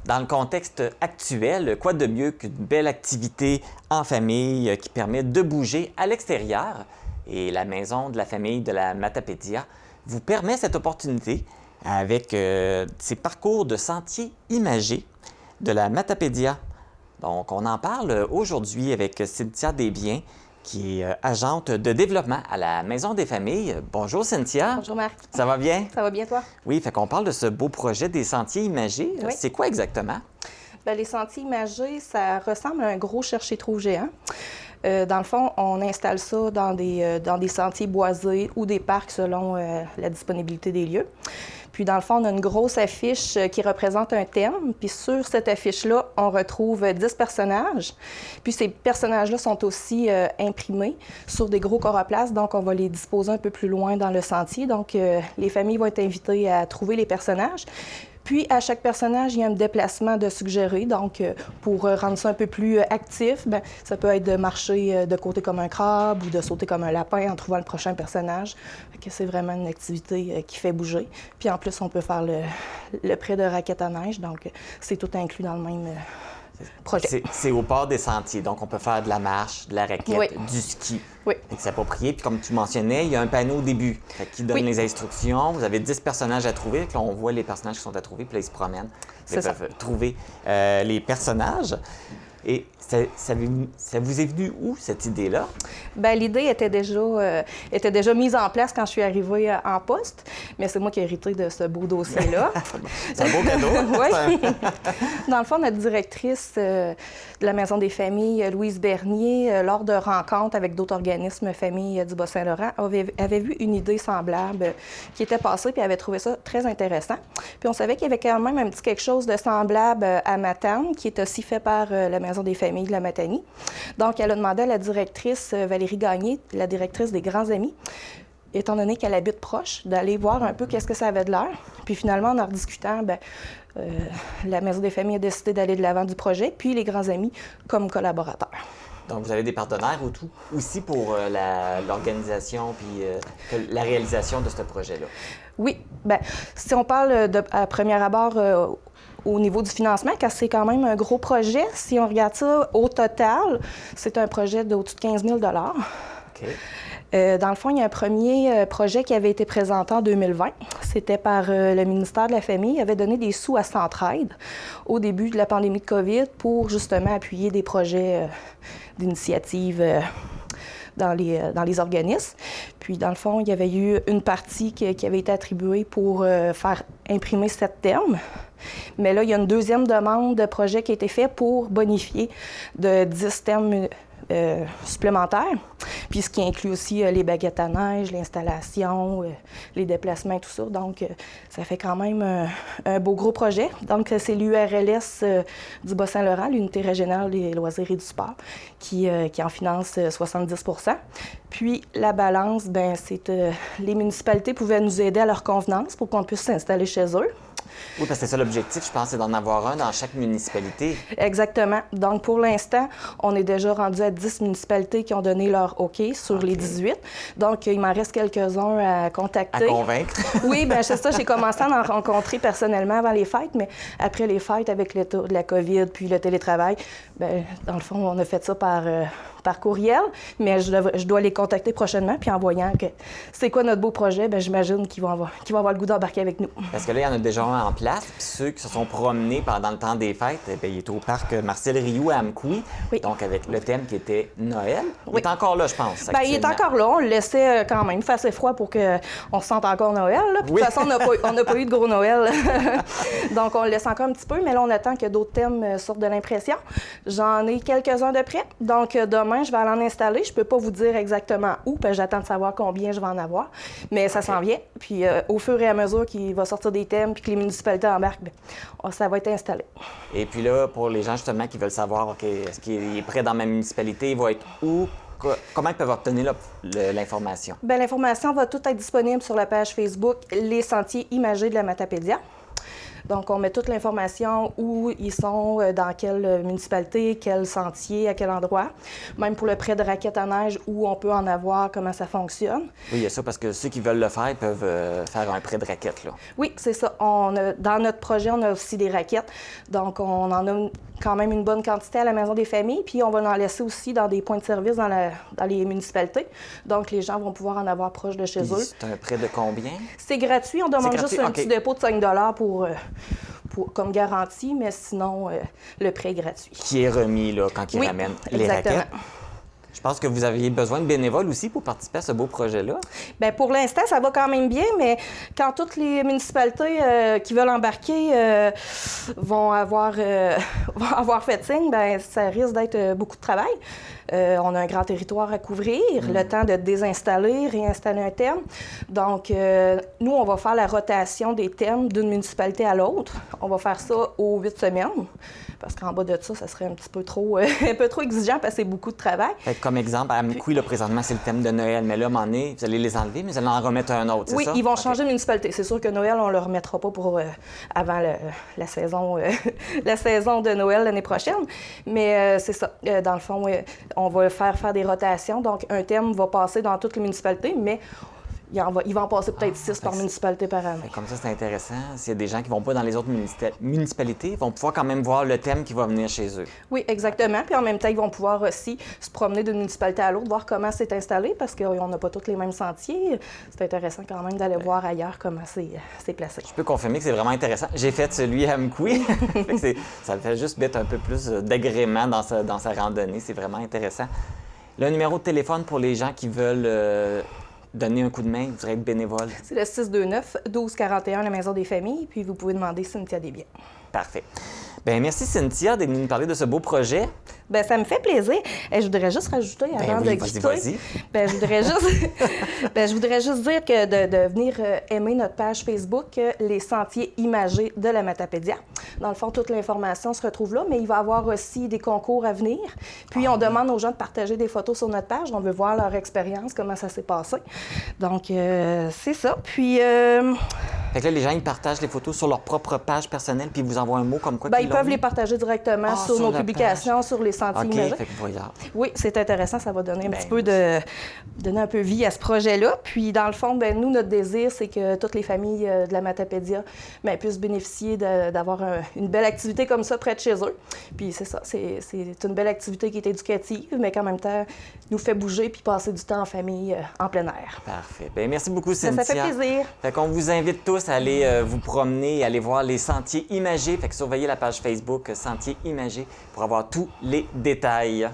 Dans le contexte actuel, quoi de mieux qu'une belle activité en famille qui permet de bouger à l'extérieur? Et la maison de la famille de la Matapédia vous permet cette opportunité avec ces parcours de sentiers imagés de la Matapédia. Donc, on en parle aujourd'hui avec Cynthia Desbiens, qui est agente de développement à la Maison des familles. Bonjour Cynthia. Bonjour Marc. Ça va bien? Ça va bien toi? Oui, fait qu'on parle de ce beau projet des sentiers imagés. Oui. C'est quoi exactement? Bien, les sentiers imagés, ça ressemble à un gros chercher-trou géant. Dans le fond, on installe ça dans des sentiers boisés ou des parcs selon la disponibilité des lieux. Puis, dans le fond, on a une grosse affiche qui représente un thème. Puis, sur cette affiche-là, on retrouve 10 personnages. Puis, ces personnages-là sont aussi imprimés sur des gros coroplaces. Donc, on va les disposer un peu plus loin dans le sentier. Donc, les familles vont être invitées à trouver les personnages. Puis, à chaque personnage, il y a un déplacement de suggéré. Donc, pour rendre ça un peu plus actif, bien, ça peut être de marcher de côté comme un crabe ou de sauter comme un lapin en trouvant le prochain personnage. Fait que c'est vraiment une activité qui fait bouger. Puis, en plus, on peut faire le prêt de raquettes à neige. Donc, c'est tout inclus dans le même projet. C'est au port des sentiers. Donc, on peut faire de la marche, de la raquette, Oui. du ski. Oui. C'est approprié. Puis, comme tu mentionnais, il y a un panneau au début qui donne Oui. les instructions. Vous avez 10 personnages à trouver. Puis là, on voit les personnages qui sont à trouver. Puis là, ils se promènent. Ils peuvent trouver les personnages. Et ça vous est venu où, cette idée-là? Bien, l'idée était déjà mise en place quand je suis arrivée en poste, mais c'est moi qui ai hérité de ce beau dossier-là. C'est un beau cadeau. Oui. Dans le fond, notre directrice de la Maison des familles, Louise Bernier, lors de rencontres avec d'autres organismes familles du Bas-Saint-Laurent, avait vu une idée semblable qui était passée, puis avait trouvé ça très intéressant. Puis on savait qu'il y avait quand même un petit quelque chose de semblable à Matane, qui est aussi fait par la Maison des familles de la Matanie. Donc, elle a demandé à la directrice Valérie Gagné, la directrice des Grands Amis, étant donné qu'elle habite proche, d'aller voir un peu qu'est-ce que ça avait de l'air. Puis finalement, en rediscutant, la Maison des familles a décidé d'aller de l'avant du projet, puis les Grands Amis comme collaborateurs. Donc, vous avez des partenaires ou tout aussi pour l'organisation puis la réalisation de ce projet-là? Oui. Bien, si on parle à premier abord au niveau du financement, car c'est quand même un gros projet. Si on regarde ça au total, c'est un projet d'au-dessus de 15 000 OK. Dans le fond, il y a un premier projet qui avait été présenté en 2020. C'était par le ministère de la Famille. Il avait donné des sous à Centraide au début de la pandémie de COVID pour justement appuyer des projets d'initiative dans les organismes. Puis, dans le fond, il y avait eu une partie qui avait été attribuée pour faire imprimer 7 termes. Mais là, il y a une deuxième demande de projet qui a été faite pour bonifier de 10 termes supplémentaires. Puis ce qui inclut aussi les baguettes à neige, l'installation, les déplacements et tout ça. Donc, ça fait quand même un beau gros projet. Donc, c'est l'URLS du Bas-Saint-Laurent, l'Unité régionale des loisirs et du sport, qui en finance 70 %. Puis, la balance, bien, c'est les municipalités pouvaient nous aider à leur convenance pour qu'on puisse s'installer chez eux. Oui, parce que c'est ça l'objectif, je pense, c'est d'en avoir un dans chaque municipalité. Exactement. Donc, pour l'instant, on est déjà rendu à 10 municipalités qui ont donné leur OK sur les 18. Donc, il m'en reste quelques-uns à contacter. À convaincre. Oui, bien, c'est ça. J'ai commencé à en rencontrer personnellement avant les fêtes, mais après les fêtes, avec le tour de la COVID puis le télétravail, bien, dans le fond, on a fait ça par courriel, mais je dois les contacter prochainement, puis en voyant que c'est quoi notre beau projet, bien, j'imagine qu'ils vont avoir le goût d'embarquer avec nous. Parce que là, il y en a déjà un en place, puis ceux qui se sont promenés pendant le temps des fêtes, bien, il est au parc Marcel Rioux à Amkoui, oui. Donc avec le thème qui était Noël. Oui. Il est encore là, je pense. Bien, il est encore là. On le laissait quand même. Il fait assez froid pour qu'on se sente encore Noël. Là. Puis, de toute façon, on n'a pas eu de gros Noël. Donc, on le laisse encore un petit peu, mais là, on attend que d'autres thèmes sortent de l'impression. J'en ai quelques-uns de près. Donc, demain, je vais aller en installer. Je ne peux pas vous dire exactement où, parce que j'attends de savoir combien je vais en avoir. Mais ça s'en vient. Puis, au fur et à mesure qu'il va sortir des thèmes puis que les municipalités embarquent, bien, ça va être installé. Et puis là, pour les gens, justement, qui veulent savoir, OK, est-ce qu'il est prêt dans ma municipalité, il va être où? Comment ils peuvent obtenir l'information? Bien, l'information va tout être disponible sur la page Facebook Les Sentiers imagés de la Matapédia. Donc, on met toute l'information où ils sont, dans quelle municipalité, quel sentier, à quel endroit. Même pour le prêt de raquettes à neige, où on peut en avoir, comment ça fonctionne. Oui, il y a ça parce que ceux qui veulent le faire peuvent faire un prêt de raquettes, là. Oui, c'est ça. Dans notre projet, on a aussi des raquettes. Donc, on en a quand même une bonne quantité à la Maison des familles. Puis, on va en laisser aussi dans des points de service dans les municipalités. Donc, les gens vont pouvoir en avoir proche de chez eux. C'est un prêt de combien? C'est gratuit. On demande juste un petit dépôt de 5 comme garantie, mais sinon, le prêt est gratuit. Qui est remis là, quand ils ramènent les raquettes. Je pense que vous aviez besoin de bénévoles aussi pour participer à ce beau projet-là. Bien, pour l'instant, ça va quand même bien, mais quand toutes les municipalités qui veulent embarquer vont avoir fait signe, bien, ça risque d'être beaucoup de travail. On a un grand territoire à couvrir, le temps de désinstaller, réinstaller un thème. Donc, nous, on va faire la rotation des thèmes d'une municipalité à l'autre. On va faire ça aux 8 semaines. Parce qu'en bas de ça, ça serait un petit peu trop, exigeant parce que c'est beaucoup de travail. Fait que comme exemple, à Amkoui, là, présentement, c'est le thème de Noël. Mais là, à un moment donné, vous allez les enlever, mais vous allez en remettre un autre, c'est ça? Oui, ils vont changer de municipalité. C'est sûr que Noël, on ne le remettra pas pour avant la saison de Noël l'année prochaine. Mais c'est ça. Dans le fond, on va faire des rotations. Donc, un thème va passer dans toutes les municipalités, mais il va en passer peut-être 6 par municipalité par année. Comme ça, c'est intéressant. S'il y a des gens qui ne vont pas dans les autres municipalités, ils vont pouvoir quand même voir le thème qui va venir chez eux. Oui, exactement. Puis en même temps, ils vont pouvoir aussi se promener d'une municipalité à l'autre, voir comment c'est installé, parce qu'on n'a pas tous les mêmes sentiers. C'est intéressant quand même d'aller voir ailleurs comment c'est placé. Je peux confirmer que c'est vraiment intéressant. J'ai fait celui à Amkoui. Ça fait juste mettre un peu plus d'agrément dans sa randonnée. C'est vraiment intéressant. Le numéro de téléphone pour les gens qui veulent... donner un coup de main, vous serez bénévole. C'est le 629-1241, la Maison des familles, puis vous pouvez demander Cynthia Desbiens. Parfait. Bien, merci Cynthia de nous parler de ce beau projet. Bien, ça me fait plaisir. Et je voudrais juste rajouter avant de quitter. Vas-y. Bien, je voudrais juste dire que de venir aimer notre page Facebook, les sentiers imagés de la Matapédia. Dans le fond, toute l'information se retrouve là, mais il va y avoir aussi des concours à venir. Puis, on demande aux gens de partager des photos sur notre page. On veut voir leur expérience, comment ça s'est passé. Donc, c'est ça. Puis... Fait que là, les gens, ils partagent les photos sur leur propre page personnelle, puis ils vous envoient un mot comme quoi bien, ils peuvent les partager directement sur nos publications, sur les sentiers imagés. Fait que voilà. Oui, c'est intéressant. Ça va donner un petit peu donner un peu vie à ce projet-là. Puis, dans le fond, bien, nous, notre désir, c'est que toutes les familles de la Matapédia puissent bénéficier d'avoir une belle activité comme ça près de chez eux. Puis, c'est ça. C'est une belle activité qui est éducative, mais qui, en même temps, nous fait bouger puis passer du temps en famille, en plein air. Parfait. Bien, merci beaucoup, Cynthia. Ça fait plaisir. Fait qu'on vous invite tous à aller vous promener, aller voir les sentiers imagés. Fait que surveillez la page Facebook Sentiers imagés pour avoir tous les détails.